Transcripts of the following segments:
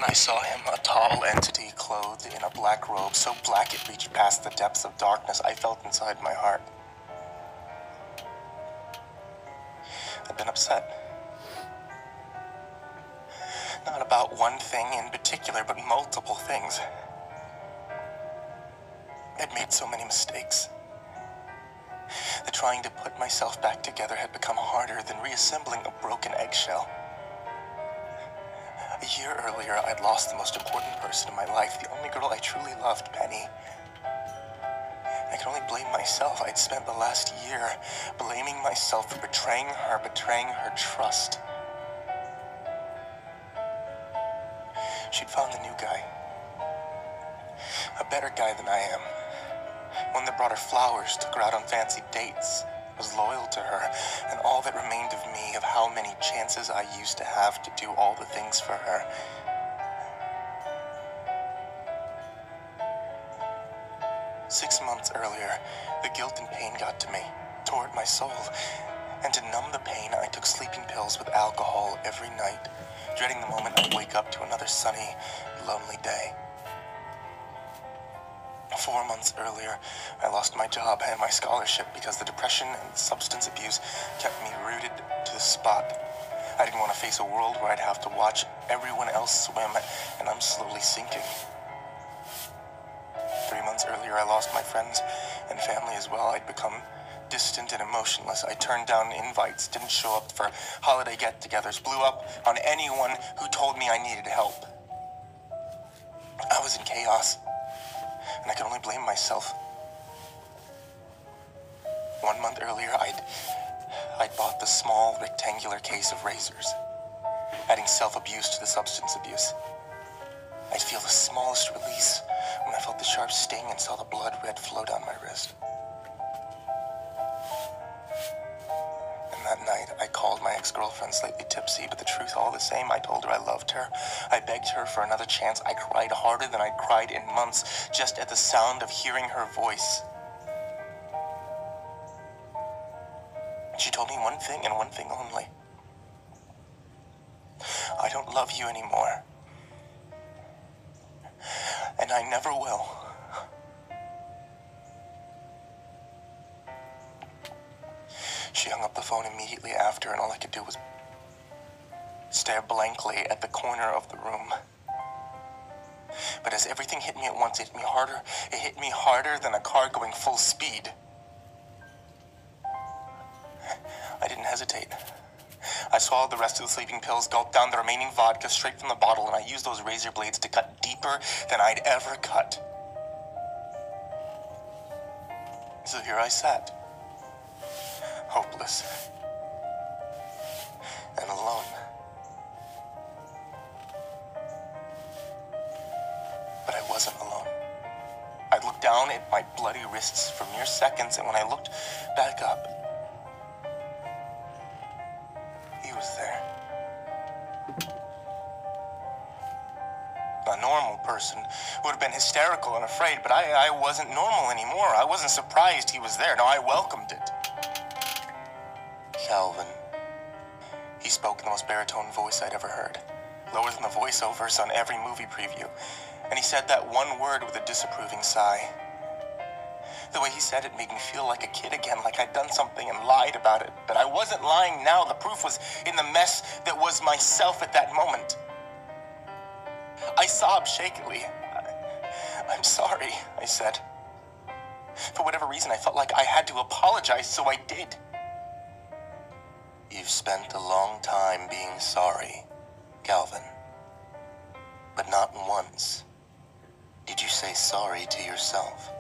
I saw him, a tall entity clothed in a black robe, so black it reached past the depths of darkness I felt inside my heart. I'd been upset. Not about one thing in particular, but multiple things. I'd made so many mistakes that trying to put myself back together had become harder than reassembling a broken eggshell. A year earlier, I'd lost the most important person in my life, the only girl I truly loved, Penny. I can only blame myself. I'd spent the last year blaming myself for betraying her trust. She'd found a new guy. A better guy than I am. One that brought her flowers, took her out on fancy dates, was loyal to her, and all that remained of me, of how many chances I used to have to do all the things for her. Six months earlier, the guilt and pain got to me, tore at my soul, and to numb the pain, I took sleeping pills with alcohol every night, dreading the moment I'd wake up to another sunny, lonely day. 4 months earlier, I lost my job and my scholarship because the depression and substance abuse kept me rooted to the spot. I didn't want to face a world where I'd have to watch everyone else swim, and I'm slowly sinking. 3 months earlier, I lost my friends and family as well. I'd become distant and emotionless. I turned down invites, didn't show up for holiday get-togethers, blew up on anyone who told me I needed help. I was in chaos, and I could only blame myself. 1 month earlier, I'd bought the small rectangular case of razors, adding self-abuse to the substance abuse. I'd feel the smallest release when I felt the sharp sting and saw the blood red flow down my wrist. And that night, I called my ex-girlfriend slightly tipsy, but the truth all the same. I told her I loved her. I begged her for another chance. I cried harder than I'd cried in months, just at the sound of hearing her voice. She told me one thing and one thing only. I don't love you anymore. And I never will. She hung up the phone immediately after, and all I could do was stare blankly at the corner of the room. But as everything hit me at once, it hit me harder. It hit me harder than a car going full speed. I didn't hesitate. I swallowed the rest of the sleeping pills, gulped down the remaining vodka straight from the bottle, and I used those razor blades to cut deeper than I'd ever cut. So here I sat, hopeless and alone. But I wasn't alone. I looked down at my bloody wrists for mere seconds, and when I looked back up, he was there. A normal person would have been hysterical and afraid, but I wasn't normal anymore. I wasn't surprised he was there. No, I welcomed it. Calvin. He spoke in the most baritone voice I'd ever heard, lower than the voiceovers on every movie preview, and he said that one word with a disapproving sigh. The way he said it made me feel like a kid again, like I'd done something and lied about it. But I wasn't lying now. The proof was in the mess that was myself at that moment. I sobbed shakily. I'm sorry, I said. For whatever reason, I felt like I had to apologize, so I did. You've spent a long time being sorry, Calvin. But not once did you say sorry to yourself.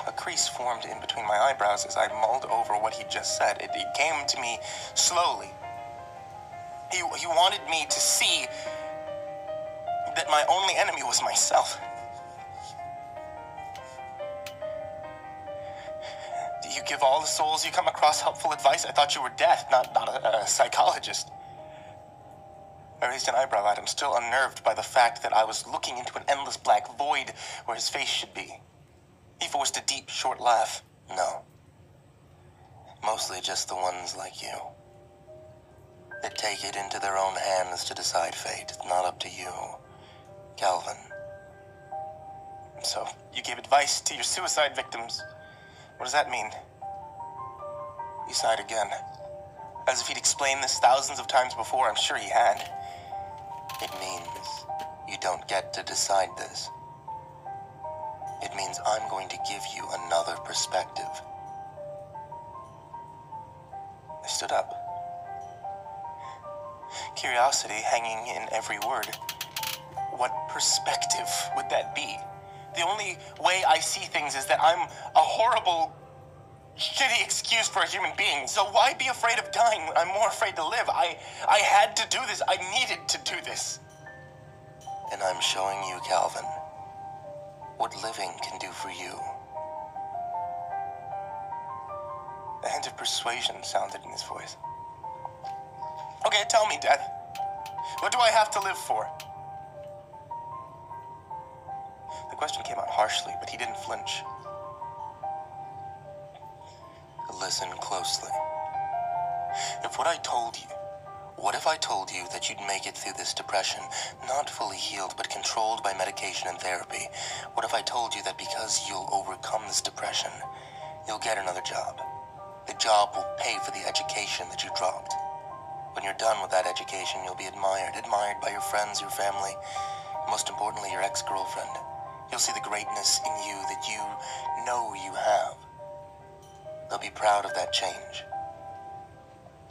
A crease formed in between my eyebrows as I mulled over what he just said. It came to me slowly. He wanted me to see that my only enemy was myself. Do you give all the souls you come across helpful advice? I thought you were deaf, not a psychologist. I raised an eyebrow at him, still unnerved by the fact that I was looking into an endless black void where his face should be. He forced a deep, short laugh. No. Mostly just the ones like you that take it into their own hands to decide fate. It's not up to you, Calvin. So, you gave advice to your suicide victims. What does that mean? He sighed again, as if he'd explained this thousands of times before. I'm sure he had. It means you don't get to decide this. It means I'm going to give you another perspective. I stood up, curiosity hanging in every word. What perspective would that be? The only way I see things is that I'm a horrible, shitty excuse for a human being. So why be afraid of dying when I'm more afraid to live? I had to do this. I needed to do this. And I'm showing you, Calvin, what living can do for you. A hint of persuasion sounded in his voice. Okay, tell me, Dad. What do I have to live for? The question came out harshly, but he didn't flinch. Listen closely. What if I told you that you'd make it through this depression, not fully healed, but controlled by medication and therapy? What if I told you that because you'll overcome this depression, you'll get another job? The job will pay for the education that you dropped. When you're done with that education, you'll be admired by your friends, your family, and most importantly, your ex-girlfriend. You'll see the greatness in you that you know you have. They'll be proud of that change.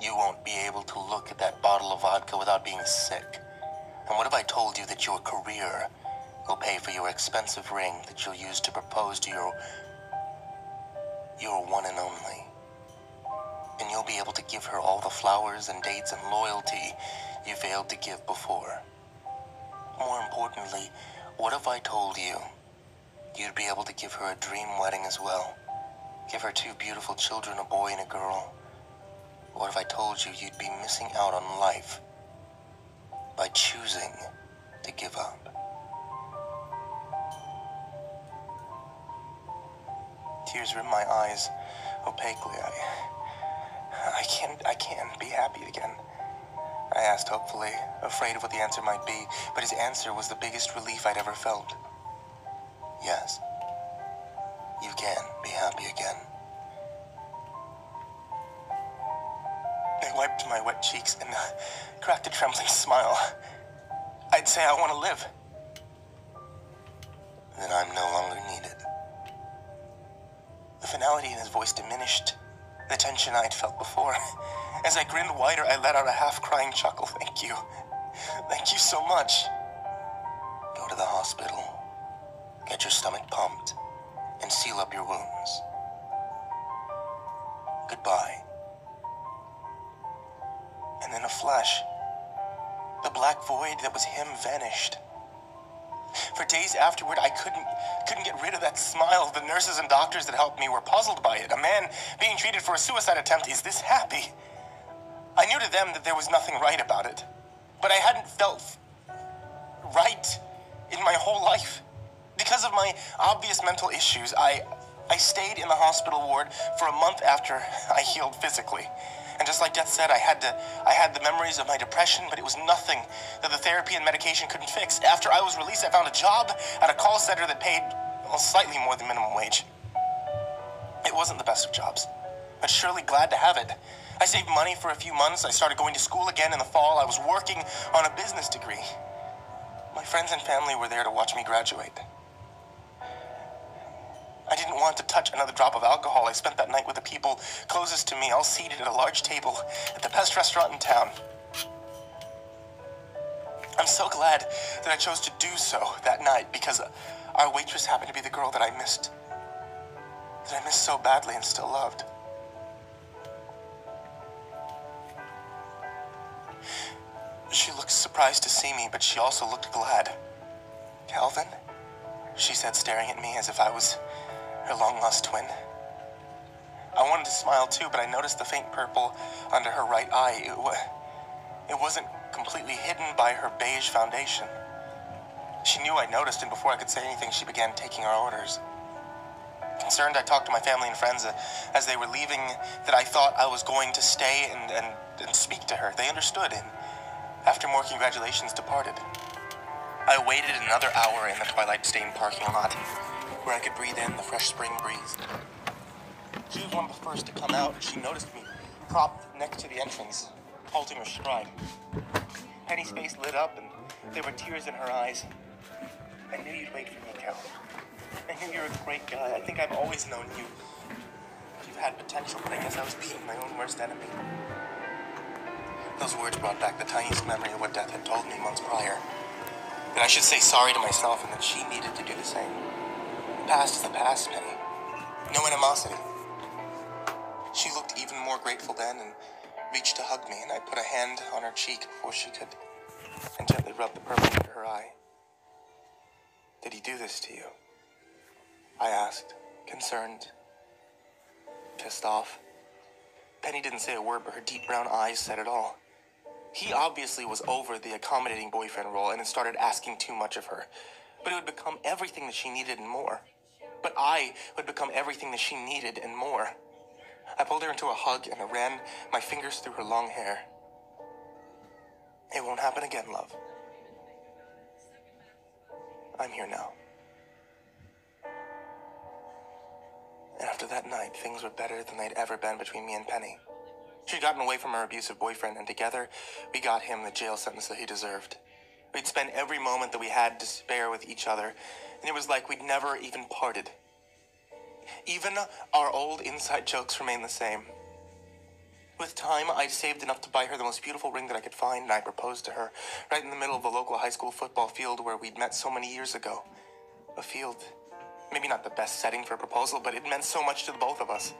You won't be able to look at that bottle of vodka without being sick. And what if I told you that your career will pay for your expensive ring that you'll use to propose to your one and only? And you'll be able to give her all the flowers and dates and loyalty you failed to give before. More importantly, what if I told you you'd be able to give her a dream wedding as well? Give her 2 beautiful children, a boy and a girl. What if I told you you'd be missing out on life by choosing to give up? Tears rimmed my eyes opaquely. I can't be happy again. I asked hopefully, afraid of what the answer might be, but his answer was the biggest relief I'd ever felt. Yes, you can be happy again. I wiped my wet cheeks and cracked a trembling smile. I'd say I want to live. Then I'm no longer needed. The finality in his voice diminished the tension I'd felt before. As I grinned wider, I let out a half-crying chuckle. Thank you. Thank you so much. Go to the hospital. Get your stomach pumped and seal up your wounds. Goodbye. And in a flash, the black void that was him vanished. For days afterward, I couldn't get rid of that smile. The nurses and doctors that helped me were puzzled by it. A man being treated for a suicide attempt is this happy? I knew to them that there was nothing right about it, but I hadn't felt right in my whole life. Because of my obvious mental issues, I stayed in the hospital ward for a month after I healed physically. And just like Death said, I had the memories of my depression, but it was nothing that the therapy and medication couldn't fix. After I was released, I found a job at a call center that paid, well, slightly more than minimum wage. It wasn't the best of jobs, but surely glad to have it. I saved money for a few months. I started going to school again in the fall. I was working on a business degree. My friends and family were there to watch me graduate. I didn't want to touch another drop of alcohol. I spent that night with the people closest to me, all seated at a large table at the best restaurant in town. I'm so glad that I chose to do so that night, because our waitress happened to be the girl that I missed so badly and still loved. She looked surprised to see me, but she also looked glad. "Calvin?" she said, staring at me as if I was her long-lost twin. I wanted to smile too, but I noticed the faint purple under her right eye. It wasn't completely hidden by her beige foundation. She knew I noticed, and before I could say anything, she began taking our orders. Concerned, I talked to my family and friends as they were leaving that I thought I was going to stay and speak to her. They understood, and after more congratulations, departed. I waited another hour in the twilight-stained parking lot, where I could breathe in the fresh spring breeze. She was one of the first to come out, and she noticed me, propped next to the entrance, halting her stride. Penny's face lit up, and there were tears in her eyes. I knew you'd wait for me, Cal. I knew you were a great guy. I think I've always known you. You've had potential, but I guess I was being my own worst enemy. Those words brought back the tiniest memory of what Death had told me months prior. That I should say sorry to myself and that she needed to do the same. The past is the past, Penny. No animosity. She looked even more grateful then and reached to hug me, and I put a hand on her cheek before she could, and gently rubbed the purple into her eye. Did he do this to you? I asked, concerned, pissed off. Penny didn't say a word, but her deep brown eyes said it all. He obviously was over the accommodating boyfriend role and had started asking too much of her. But it would become everything that she needed and more. But I would become everything that she needed and more. I pulled her into a hug and I ran my fingers through her long hair. It won't happen again, love. I'm here now. And after that night, things were better than they'd ever been between me and Penny. She'd gotten away from her abusive boyfriend, and together, we got him the jail sentence that he deserved. We'd spent every moment that we had to spare with each other, and it was like we'd never even parted. Even our old inside jokes remained the same. With time, I'd saved enough to buy her the most beautiful ring that I could find, and I proposed to her, right in the middle of the local high school football field where we'd met so many years ago. A field. Maybe not the best setting for a proposal, but it meant so much to the both of us.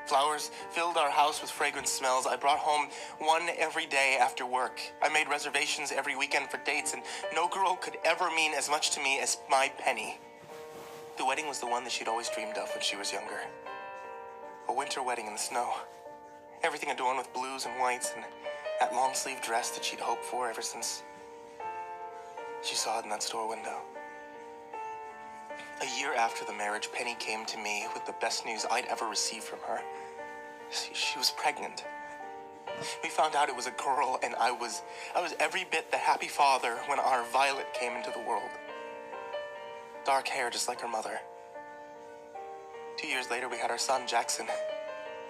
Flowers filled our house with fragrant smells. I brought home one every day after work. I made reservations every weekend for dates, and no girl could ever mean as much to me as my Penny. The wedding was the one that she'd always dreamed of when she was younger. A winter wedding in the snow. Everything adorned with blues and whites, and that long-sleeve dress that she'd hoped for ever since she saw it in that store window. A year after the marriage, Penny came to me with the best news I'd ever received from her. She was pregnant. We found out it was a girl, and I was every bit the happy father when our Violet came into the world. Dark hair just like her mother. 2 years later, we had our son, Jackson.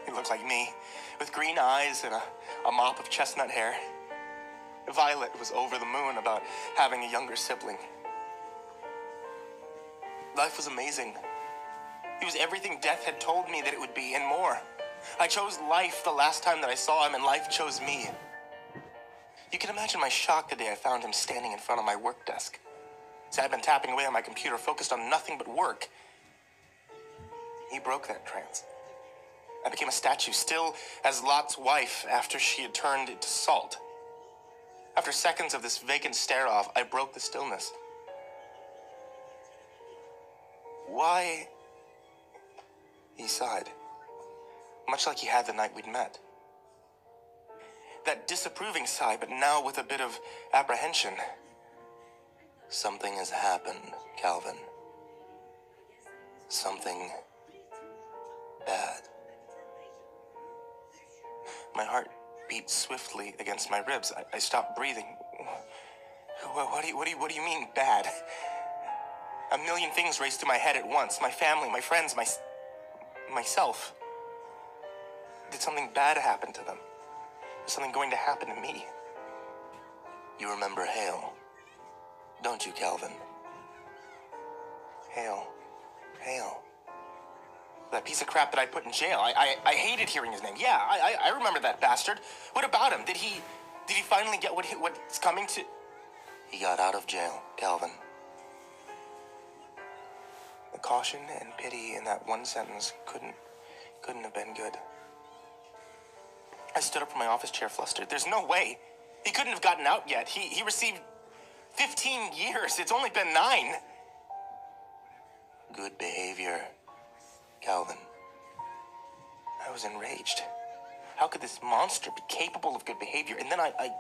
He looked like me, with green eyes and a mop of chestnut hair. Violet was over the moon about having a younger sibling. Life was amazing. It was everything Death had told me that it would be, and more. I chose life the last time that I saw him, and life chose me. You can imagine my shock the day I found him standing in front of my work desk. See, I'd been tapping away on my computer, focused on nothing but work. He broke that trance. I became a statue, still as Lot's wife after she had turned into salt. After seconds of this vacant stare-off, I broke the stillness. Why? He sighed, much like he had the night we'd met. That disapproving sigh, but now with a bit of apprehension. Something has happened, Calvin. Something bad. My heart beat swiftly against my ribs. I stopped breathing. What do you mean, bad? A million things raced through my head at once. My family, my friends, myself. Did something bad happen to them? Is something going to happen to me? You remember Hale, don't you, Calvin? Hale. That piece of crap that I put in jail. I hated hearing his name. Yeah, I remember that bastard. What about him? Did he finally get what's coming to... He got out of jail, Calvin. The caution and pity in that one sentence couldn't have been good. I stood up from my office chair, flustered. There's no way. He couldn't have gotten out yet. He received 15 years. It's only been 9. Good behavior, Calvin. I was enraged. How could this monster be capable of good behavior? And then I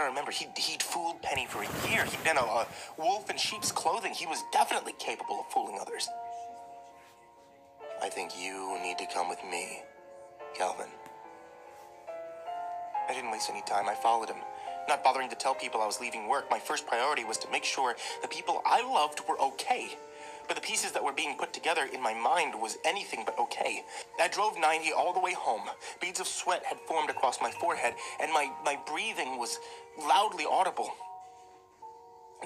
remember he'd fooled Penny for a year. He'd been a wolf in sheep's clothing. He was definitely capable of fooling others. I think you need to come with me, Calvin. I didn't waste any time. I followed him, not bothering to tell people I was leaving work. My first priority was to make sure the people I loved were okay. But the pieces that were being put together in my mind was anything but okay. I drove 90 all the way home. Beads of sweat had formed across my forehead, and my breathing was loudly audible.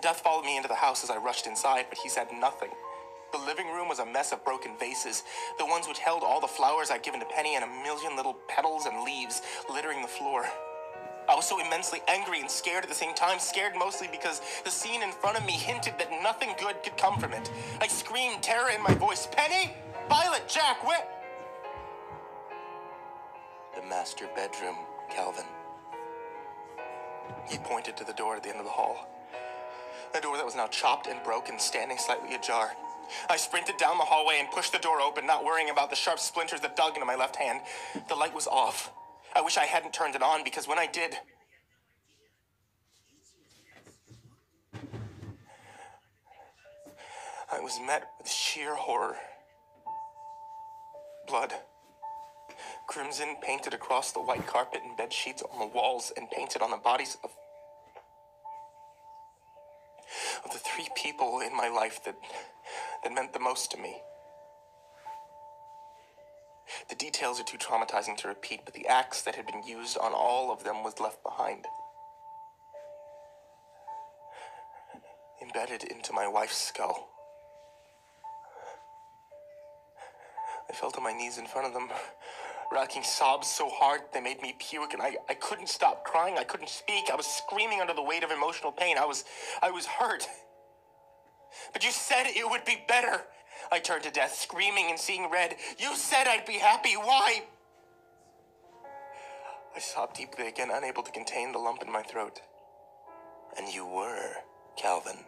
Death followed me into the house as I rushed inside, but he said nothing. The living room was a mess of broken vases, the ones which held all the flowers I'd given to Penny, and a million little petals and leaves littering the floor. I was so immensely angry and scared at the same time, scared mostly because the scene in front of me hinted that nothing good could come from it. I screamed terror in my voice. Penny! Violet! Jack! Where? The master bedroom, Calvin. He pointed to the door at the end of the hall. A door that was now chopped and broken, standing slightly ajar. I sprinted down the hallway and pushed the door open, not worrying about the sharp splinters that dug into my left hand. The light was off. I wish I hadn't turned it on, because when I did, I was met with sheer horror. Blood. Crimson painted across the white carpet and bed sheets on the walls, and painted on the bodies of the three people in my life that meant the most to me. The details are too traumatizing to repeat, but the axe that had been used on all of them was left behind. Embedded into my wife's skull. I fell to my knees in front of them, racking sobs so hard they made me puke, and I couldn't stop crying. I couldn't speak. I was screaming under the weight of emotional pain. I was hurt. But you said it would be better. I turned to Death, screaming and seeing red. You said I'd be happy. Why? I sobbed deeply again, unable to contain the lump in my throat. And you were, Calvin.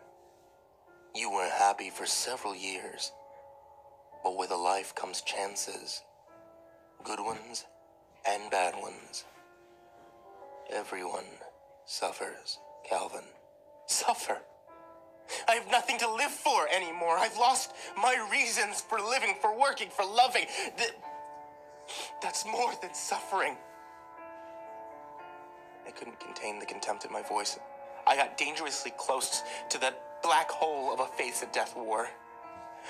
You were happy for several years. But with a life comes chances. Good ones and bad ones. Everyone suffers, Calvin. Suffer? I have nothing to live for anymore. I've lost my reasons for living, for working, for loving. That's more than suffering. I couldn't contain the contempt in my voice. I got dangerously close to that black hole of a face that Death wore,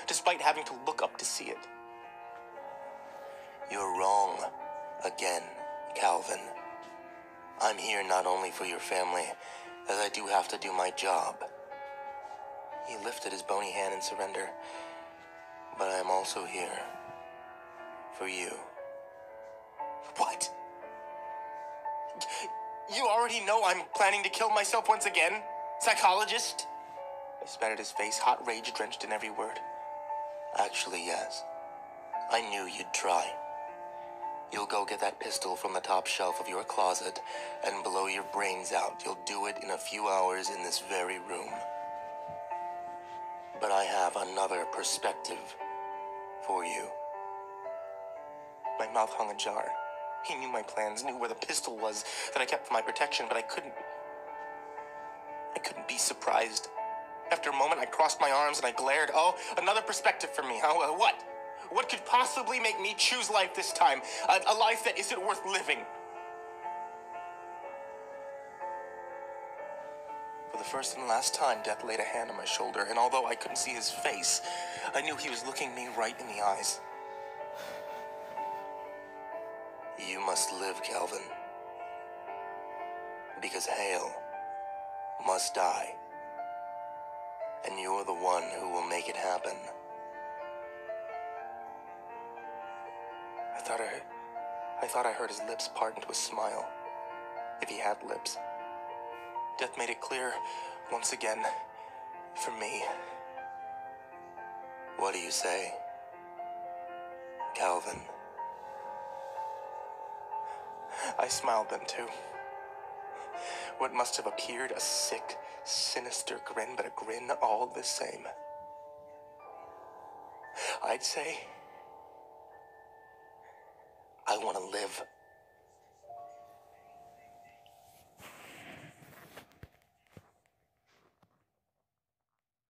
despite having to look up to see it. You're wrong again, Calvin. I'm here not only for your family, as I do have to do my job. He lifted his bony hand in surrender. But I am also here for you. What? You already know I'm planning to kill myself once again? Psychologist? I spat at his face, hot rage drenched in every word. Actually, yes. I knew you'd try. You'll go get that pistol from the top shelf of your closet and blow your brains out. You'll do it in a few hours in this very room. But I have another perspective for you. My mouth hung ajar. He knew my plans, knew where the pistol was that I kept for my protection, but I couldn't be surprised. After a moment, I crossed my arms and I glared. Oh, another perspective for me, huh? What? What could possibly make me choose life this time? A life that isn't worth living? For the first and last time, Death laid a hand on my shoulder, and although I couldn't see his face, I knew he was looking me right in the eyes. You must live, Calvin. Because Hale must die. And you're the one who will make it happen. I thought I heard his lips part into a smile. If he had lips. Death made it clear, once again, for me. What do you say, Calvin? I smiled then, too. What must have appeared a sick, sinister grin, but a grin all the same. I'd say, I want to live.